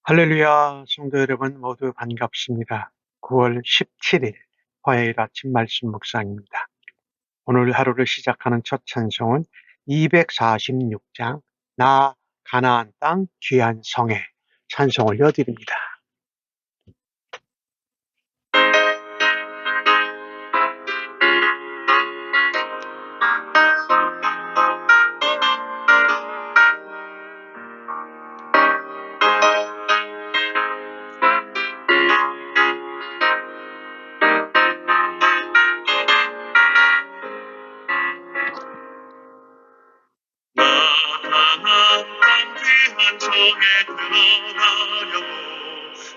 할렐루야, 성도 여러분 모두 반갑습니다. 9월 17일 화요일 아침 말씀 묵상입니다. 오늘 하루를 시작하는 첫 찬송은 246장 나 가나안 땅 귀한 성에 찬송 올려드립니다.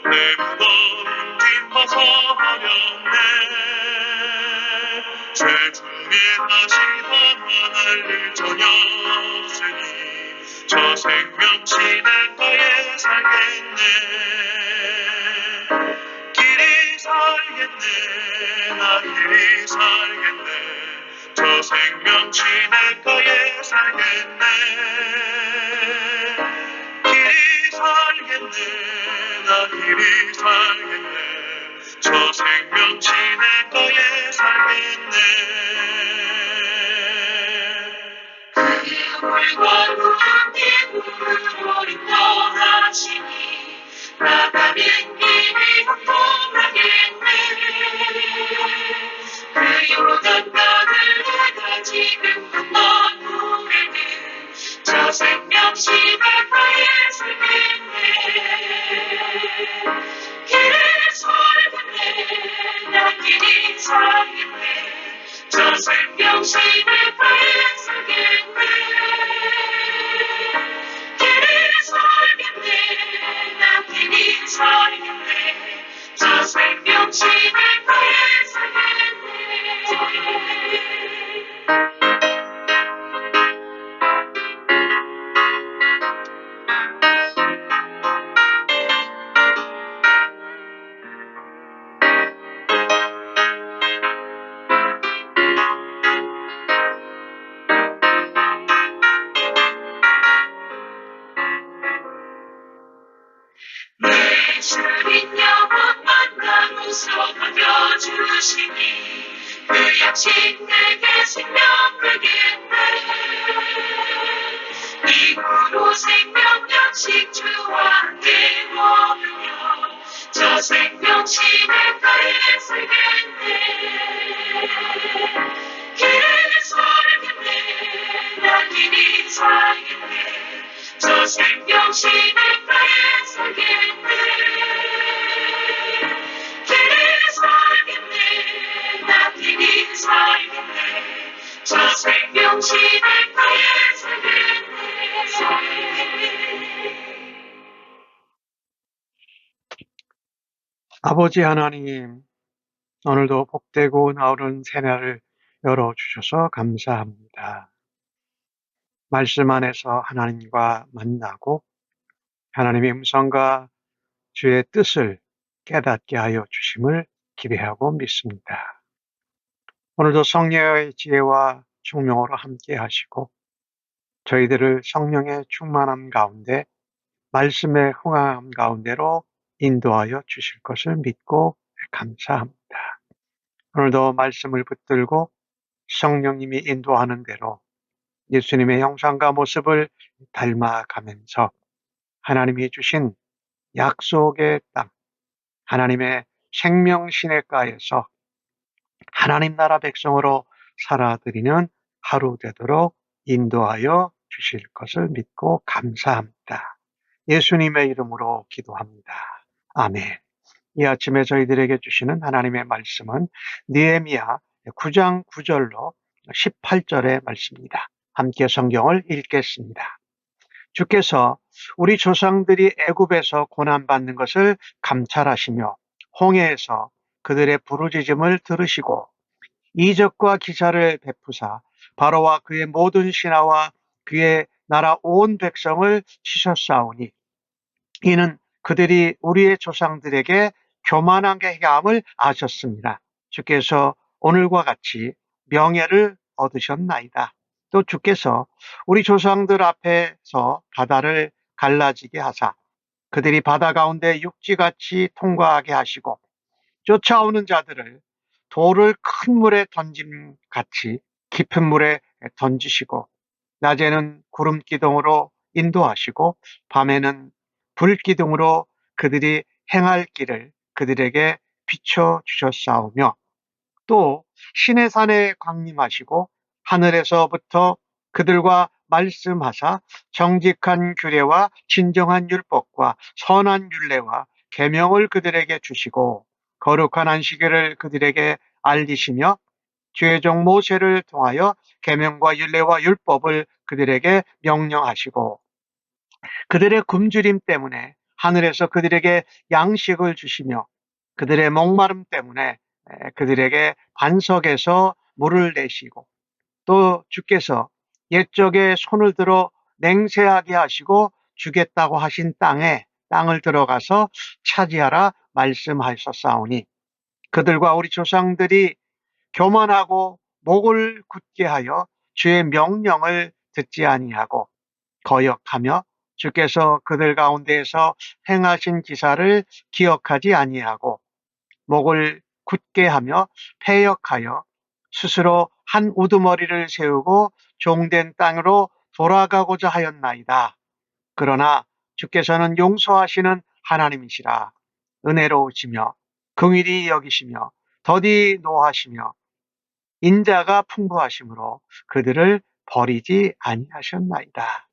내 무거운 짐 벗어버렸네. 죄중에 다시 범할 일 전혀 없으니 저 생명시 내 거에 살겠네. 길이 살겠네. 나 길이 살겠네. 저 생명시 내 거에 살겠네. 길이 살겠네. 나 길이 살겠네. 저 생명시 내 거에 살겠네. 그의 물과 함께 물으로 인도하시니 나가는 길이 통통하겠네. 그 요단강을 내가 지금 건넌 후에는 저 생명시 내 거에 살겠네. 길이 살겠네. 나 길이 살겠네. 저 생명시 내 거에 살겠네. 길이 살겠네. 나 길이 살겠네. 저 생명시 내 거에 살겠네. 내 주인 영원만 나누서 반겨주시니 그 약식 내게 생명 되겠네. 이후로 생명 약식 주와 함께 먹으며 저 생명시 내 가에 살겠네. 길이 살겠네. 나 길이 살겠네. 저 생명시 내 가에 살겠네. 길이 살겠네. 나 길이 살겠네. 저 생명시 내 가에 살겠네. 아버지 하나님, 오늘도 복되고 나오는 새날을 열어주셔서 감사합니다. 말씀 안에서 하나님과 만나고 하나님의 음성과 주의 뜻을 깨닫게 하여 주심을 기대하고 믿습니다. 오늘도 성령의 지혜와 총명으로 함께 하시고 저희들을 성령의 충만함 가운데 말씀의 흥함 가운데로 인도하여 주실 것을 믿고 감사합니다. 오늘도 말씀을 붙들고 성령님이 인도하는 대로 예수님의 형상과 모습을 닮아가면서 하나님이 주신 약속의 땅, 하나님의 생명 시냇가에서 하나님 나라 백성으로 살아드리는 하루 되도록 인도하여 주실 것을 믿고 감사합니다. 예수님의 이름으로 기도합니다. 아멘. 이 아침에 저희들에게 주시는 하나님의 말씀은 느헤미야 9장 9절로 18절의 말씀입니다. 함께 성경을 읽겠습니다. 주께서 우리 조상들이 애굽에서 고난받는 것을 감찰하시며 홍해에서 그들의 부르짖음을 들으시고 이적과 기사를 베푸사 바로와 그의 모든 신하와 그의 나라 온 백성을 치셨사오니 이는 그들이 우리의 조상들에게 교만하게 함을 아셨습니다. 주께서 오늘과 같이 명예를 얻으셨나이다. 또 주께서 우리 조상들 앞에서 바다를 갈라지게 하사 그들이 바다 가운데 육지같이 통과하게 하시고 쫓아오는 자들을 돌을 큰 물에 던짐 같이 깊은 물에 던지시고 낮에는 구름 기둥으로 인도하시고 밤에는 불 기둥으로 그들이 행할 길을 그들에게 비춰 주셨사오며 또 시내 산에 강림하시고 하늘에서부터 그들과 말씀하사 정직한 규례와 진정한 율법과 선한 율례와 계명을 그들에게 주시고 거룩한 안식일을 그들에게 알리시며 죄종 모세를 통하여 계명과 율례와 율법을 그들에게 명령하시고 그들의 굶주림 때문에 하늘에서 그들에게 양식을 주시며 그들의 목마름 때문에 그들에게 반석에서 물을 내시고 또 주께서 옛적에 손을 들어 맹세하게 하시고 주겠다고 하신 땅을 들어가서 차지하라 말씀하셨사오니 그들과 우리 조상들이 교만하고 목을 굳게 하여 주의 명령을 듣지 아니하고 거역하며 주께서 그들 가운데에서 행하신 기사를 기억하지 아니하고 목을 굳게 하며 패역하여 스스로 한 우두머리를 세우고 종된 땅으로 돌아가고자 하였나이다. 그러나 주께서는 용서하시는 하나님이시라. 은혜로우시며 긍휼히 여기시며 더디 노하시며 인자가 풍부하심으로 그들을 버리지 아니하셨나이다.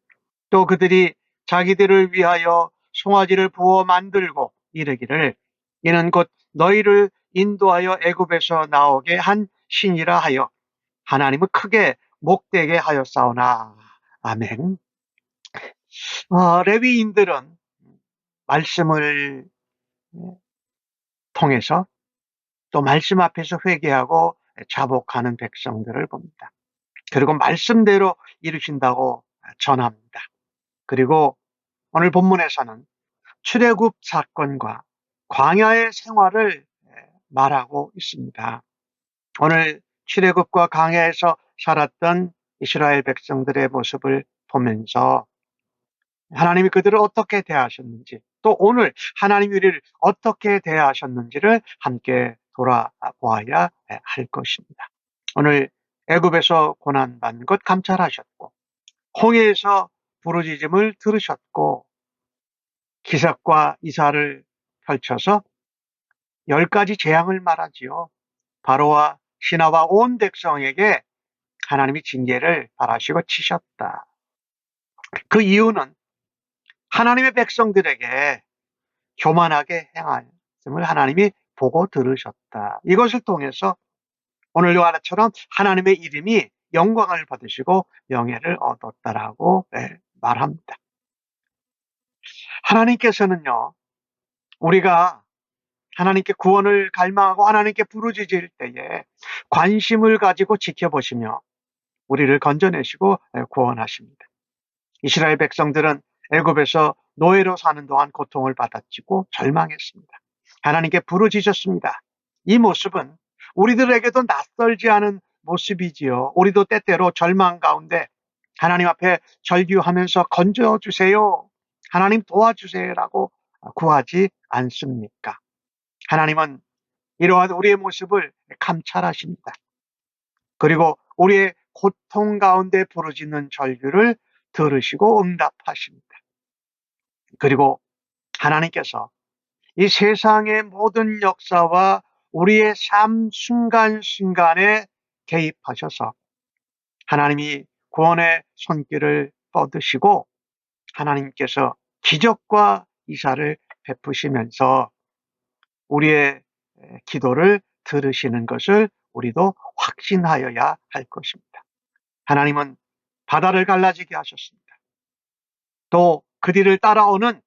또 그들이 자기들을 위하여 송아지를 부어 만들고 이르기를 이는 곧 너희를 인도하여 애굽에서 나오게 한 신이라 하여 하나님은 크게 목되게 하였사오나. 아멘. 레위인들은 말씀을 통해서 또 말씀 앞에서 회개하고 자복하는 백성들을 봅니다. 그리고 말씀대로 이루신다고 전합니다. 그리고 오늘 본문에서는 출애굽 사건과 광야의 생활을 말하고 있습니다. 오늘 출애굽과 광야에서 살았던 이스라엘 백성들의 모습을 보면서 하나님이 그들을 어떻게 대하셨는지 또 오늘 하나님이 우리를 어떻게 대하셨는지를 함께 돌아보아야 할 것입니다. 오늘 애굽에서 고난받는 것 감찰하셨고 홍해에서 부르짖음을 들으셨고 기삭과 이사를 펼쳐서 10가지 재앙을 말하지요. 바로와 신하와 온 백성에게 하나님이 징계를 바라시고 치셨다. 그 이유는 하나님의 백성들에게 교만하게 행함을 하나님이 보고 들으셨다. 이것을 통해서 오늘과 같이처럼 하나님의 이름이 영광을 받으시고 명예를 얻었다라고 말합니다. 하나님께서는요, 우리가 하나님께 구원을 갈망하고 하나님께 부르짖을 때에 관심을 가지고 지켜보시며 우리를 건져내시고 구원하십니다. 이스라엘 백성들은 애굽에서 노예로 사는 동안 고통을 받았지고 절망했습니다. 하나님께 부르짖었습니다. 이 모습은 우리들에게도 낯설지 않은 모습이지요. 우리도 때때로 절망 가운데 하나님 앞에 절규하면서 건져주세요. 하나님 도와주세요라고 구하지 않습니까? 하나님은 이러한 우리의 모습을 감찰하십니다. 그리고 우리의 고통 가운데 부르짖는 절규를 들으시고 응답하십니다. 그리고 하나님께서 이 세상의 모든 역사와 우리의 삶 순간순간에 개입하셔서 하나님이 구원의 손길을 뻗으시고 하나님께서 기적과 이사를 베푸시면서 우리의 기도를 들으시는 것을 우리도 확신하여야 할 것입니다. 하나님은 바다를 갈라지게 하셨습니다. 또 그 뒤를 따라오는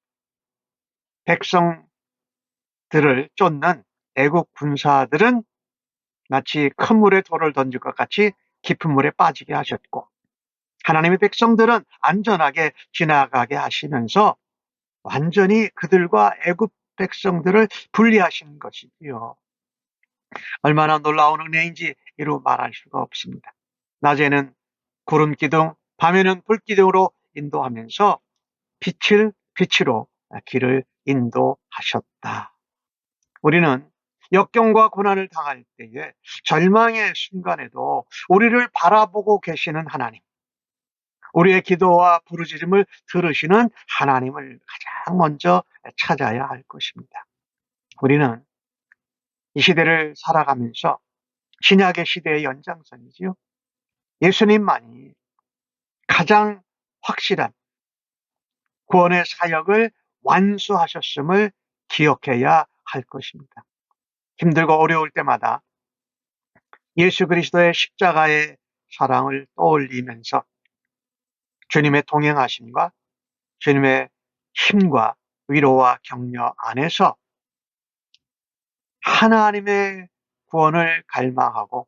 백성들을 쫓는 애국 군사들은 마치 큰 물에 돌을 던질 것 같이 깊은 물에 빠지게 하셨고 하나님의 백성들은 안전하게 지나가게 하시면서 완전히 그들과 애국 백성들을 분리하신 것이지요. 얼마나 놀라운 은혜인지 이루 말할 수가 없습니다. 낮에는 구름 기둥, 밤에는 불 기둥으로 인도하면서 빛을 빛으로 길을 인도하셨다. 우리는 역경과 고난을 당할 때에 절망의 순간에도 우리를 바라보고 계시는 하나님, 우리의 기도와 부르짖음을 들으시는 하나님을 가장 먼저 찾아야 할 것입니다. 우리는 이 시대를 살아가면서 신약의 시대의 연장선이지요. 예수님만이 가장 확실한 구원의 사역을 완수하셨음을 기억해야 할 것입니다. 힘들고 어려울 때마다 예수 그리스도의 십자가의 사랑을 떠올리면서 주님의 동행하심과 주님의 힘과 위로와 격려 안에서 하나님의 구원을 갈망하고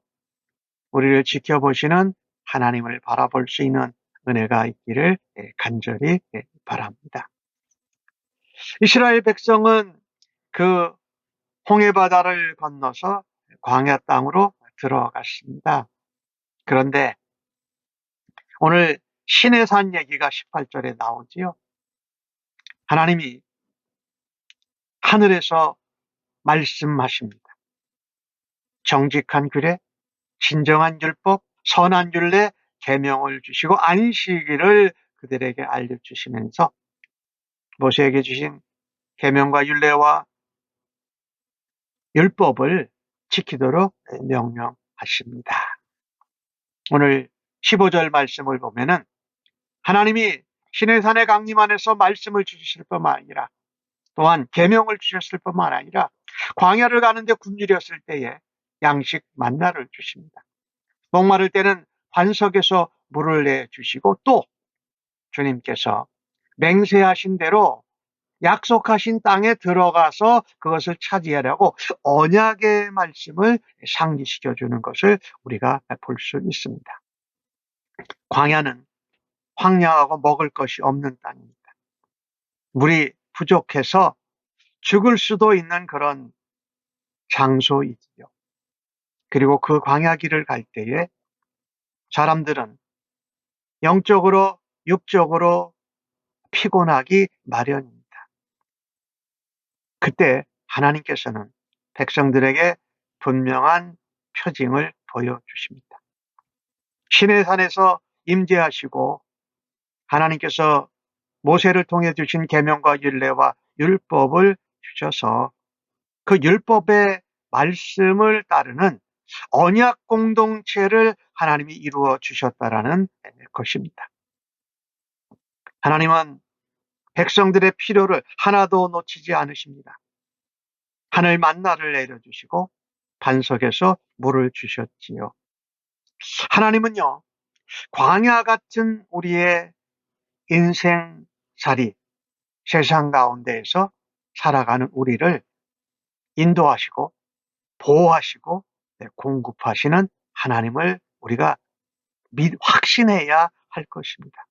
우리를 지켜보시는 하나님을 바라볼 수 있는 은혜가 있기를 간절히 바랍니다. 이스라엘 백성은 그 홍해바다를 건너서 광야 땅으로 들어갔습니다. 그런데 오늘 시내산 얘기가 18절에 나오지요. 하나님이 하늘에서 말씀하십니다. 정직한 규례, 진정한 율법, 선한 율례, 계명을 주시고 안식일을 그들에게 알려주시면서 모세에게 주신 계명과 율례와 율법을 지키도록 명령하십니다. 오늘 15절 말씀을 보면은 하나님이 시내산의 강림 안에서 말씀을 주실 뿐만 아니라 또한 계명을 주셨을 뿐만 아니라 광야를 가는데 굶주렸을 때에 양식 만나를 주십니다. 목마를 때는 반석에서 물을 내주시고 또 주님께서 맹세하신 대로 약속하신 땅에 들어가서 그것을 차지하려고 언약의 말씀을 상기시켜 주는 것을 우리가 볼 수 있습니다. 광야는 황량하고 먹을 것이 없는 땅입니다. 물이 부족해서 죽을 수도 있는 그런 장소이지요. 그리고 그 광야 길을 갈 때에 사람들은 영적으로 육적으로 피곤하기 마련입니다. 그때 하나님께서는 백성들에게 분명한 표징을 보여주십니다. 시내산에서 임재하시고 하나님께서 모세를 통해 주신 계명과 율례와 율법을 주셔서 그 율법의 말씀을 따르는 언약 공동체를 하나님이 이루어 주셨다라는 것입니다. 하나님은 백성들의 필요를 하나도 놓치지 않으십니다. 하늘 만나를 내려주시고 반석에서 물을 주셨지요. 하나님은요, 광야 같은 우리의 인생살이 세상 가운데에서 살아가는 우리를 인도하시고 보호하시고 공급하시는 하나님을 우리가 확신해야 할 것입니다.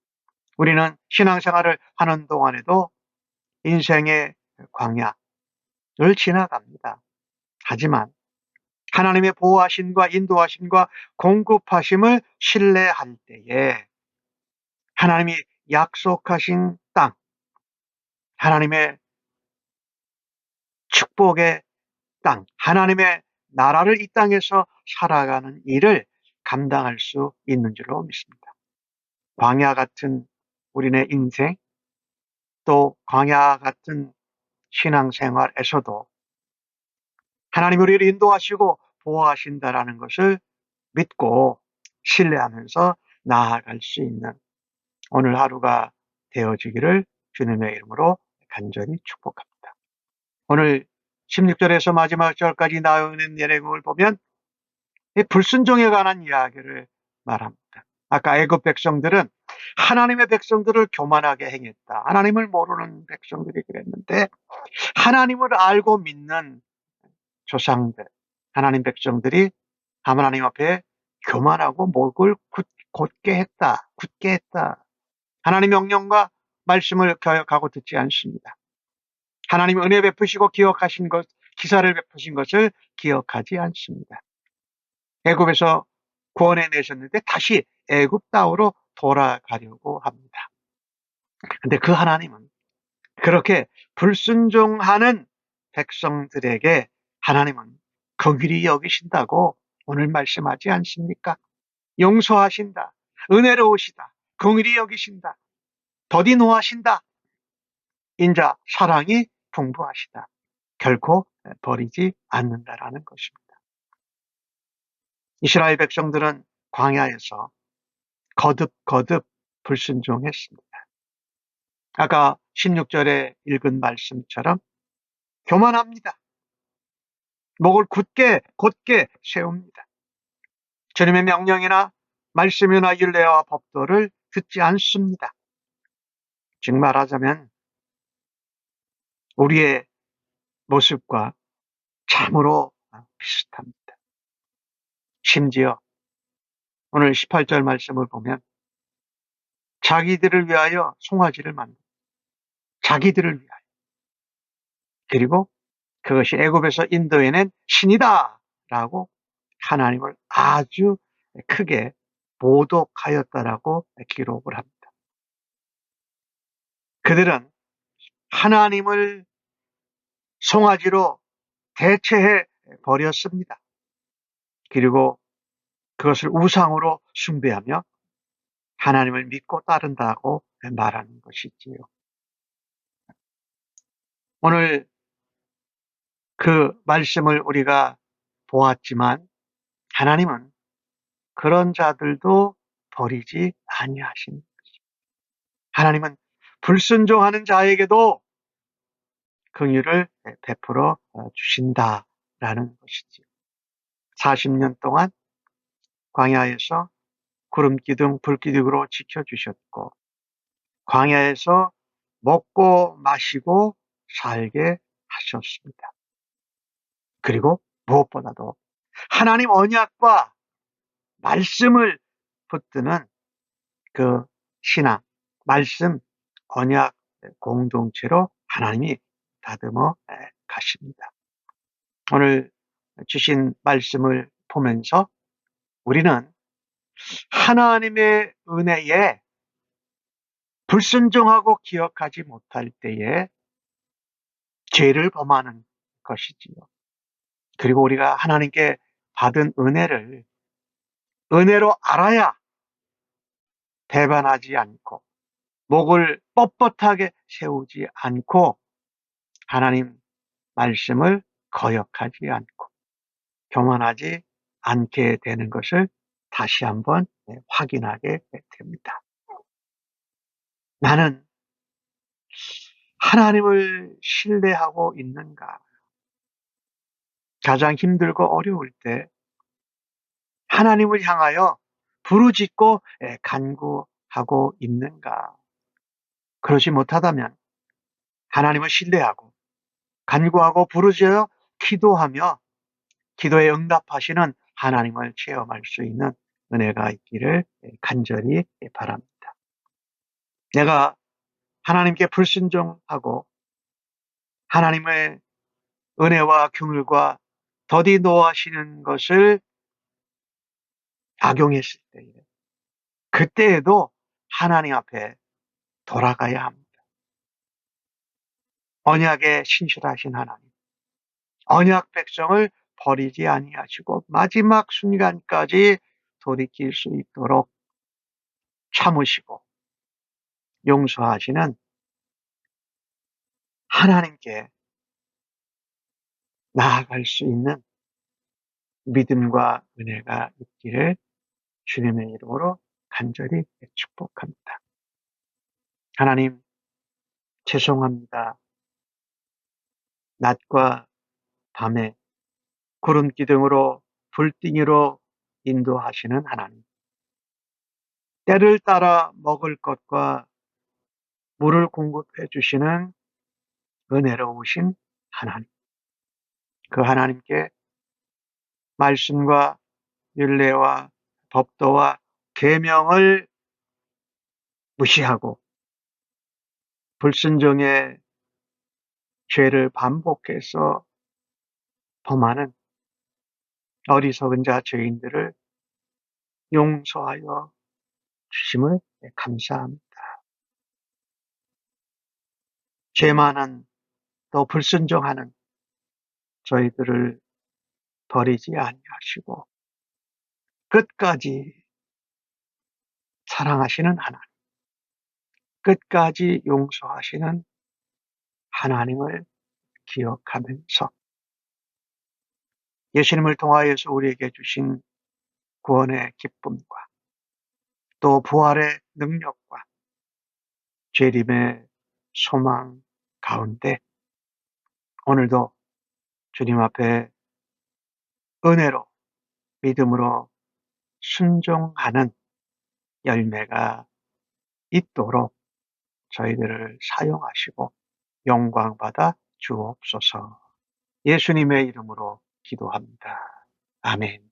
우리는 신앙생활을 하는 동안에도 인생의 광야를 지나갑니다. 하지만 하나님의 보호하심과 인도하심과 공급하심을 신뢰할 때에 하나님이 약속하신 땅, 하나님의 축복의 땅, 하나님의 나라를 이 땅에서 살아가는 일을 감당할 수 있는 줄로 믿습니다. 광야 같은 우리네 인생, 또 광야 같은 신앙생활에서도 하나님이 우리를 인도하시고 보호하신다라는 것을 믿고 신뢰하면서 나아갈 수 있는 오늘 하루가 되어지기를 주님의 이름으로 간절히 축복합니다. 오늘 16절에서 마지막 절까지 나오는 내용을 보면 불순종에 관한 이야기를 말합니다. 아까 애굽 백성들은 하나님의 백성들을 교만하게 행했다. 하나님을 모르는 백성들이 그랬는데 하나님을 알고 믿는 조상들, 하나님 백성들이 하나님 앞에 교만하고 목을 굳게 했다. 굳게 했다. 하나님 명령과 말씀을 교역하고 듣지 않습니다. 하나님 은혜 베푸시고 기억하신 것, 기사를 베푸신 것을 기억하지 않습니다. 애굽에서 구원해 내셨는데 다시 애굽 땅으로 돌아가려고 합니다. 근데 그 하나님은 그렇게 불순종하는 백성들에게 하나님은 긍휼히 여기신다고 오늘 말씀하지 않습니까? 용서하신다, 은혜로우시다, 긍휼히 여기신다, 더디 노하신다, 인자 사랑이 풍부하시다, 결코 버리지 않는다라는 것입니다. 이스라엘 백성들은 광야에서 거듭 불순종했습니다. 아까 16절에 읽은 말씀처럼 교만합니다. 목을 곧게 세웁니다. 주님의 명령이나 말씀이나 율례와 법도를 듣지 않습니다. 즉 말하자면 우리의 모습과 참으로 비슷합니다. 심지어 오늘 18절 말씀을 보면 자기들을 위하여 송아지를 만든다. 자기들을 위하여. 그리고 그것이 애굽에서 인도해낸 신이다 라고 하나님을 아주 크게 모독하였다라고 기록을 합니다. 그들은 하나님을 송아지로 대체해 버렸습니다. 그리고 그것을 우상으로 숭배하며 하나님을 믿고 따른다고 말하는 것이지요. 오늘 그 말씀을 우리가 보았지만 하나님은 그런 자들도 버리지 아니하시는 것입니다. 하나님은 불순종하는 자에게도 긍휼을 베풀어 주신다라는 것이지요. 40년 동안 광야에서 구름기둥, 불기둥으로 지켜주셨고 광야에서 먹고 마시고 살게 하셨습니다. 그리고 무엇보다도 하나님 언약과 말씀을 붙드는 그 신앙, 말씀, 언약 공동체로 하나님이 다듬어 가십니다. 오늘 주신 말씀을 보면서 우리는 하나님의 은혜에 불순종하고 기억하지 못할 때에 죄를 범하는 것이지요. 그리고 우리가 하나님께 받은 은혜로 알아야 배반하지 않고 목을 뻣뻣하게 세우지 않고 하나님 말씀을 거역하지 않고 교만하지 않게 되는 것을 다시 한번 확인하게 됩니다. 나는 하나님을 신뢰하고 있는가? 가장 힘들고 어려울 때 하나님을 향하여 부르짖고 간구하고 있는가? 그러지 못하다면 하나님을 신뢰하고 간구하고 부르짖어 기도하며 기도에 응답하시는 하나님을 체험할 수 있는 은혜가 있기를 간절히 바랍니다. 내가 하나님께 불순종하고 하나님의 은혜와 긍휼과 더디 노하시는 것을 악용했을 때에 그때에도 하나님 앞에 돌아가야 합니다. 언약에 신실하신 하나님, 언약 백성을 버리지 아니하시고 마지막 순간까지 돌이킬 수 있도록 참으시고 용서하시는 하나님께 나아갈 수 있는 믿음과 은혜가 있기를 주님의 이름으로 간절히 축복합니다. 하나님, 죄송합니다. 낮과 밤에 구름기둥으로 불띵이로 인도하시는 하나님. 때를 따라 먹을 것과 물을 공급해 주시는 은혜로우신 하나님. 그 하나님께 말씀과 율례와 법도와 계명을 무시하고 불순종의 죄를 반복해서 범하는 어리석은 자 죄인들을 용서하여 주심을 감사합니다. 죄 많은 또 불순종하는 저희들을 버리지 아니하시고 끝까지 사랑하시는 하나님, 끝까지 용서하시는 하나님을 기억하면서 예수님을 통하여서 우리에게 주신 구원의 기쁨과 또 부활의 능력과 재림의 소망 가운데 오늘도 주님 앞에 은혜로 믿음으로 순종하는 열매가 있도록 저희들을 사용하시고 영광받아 주옵소서. 예수님의 이름으로 기도합니다. 아멘.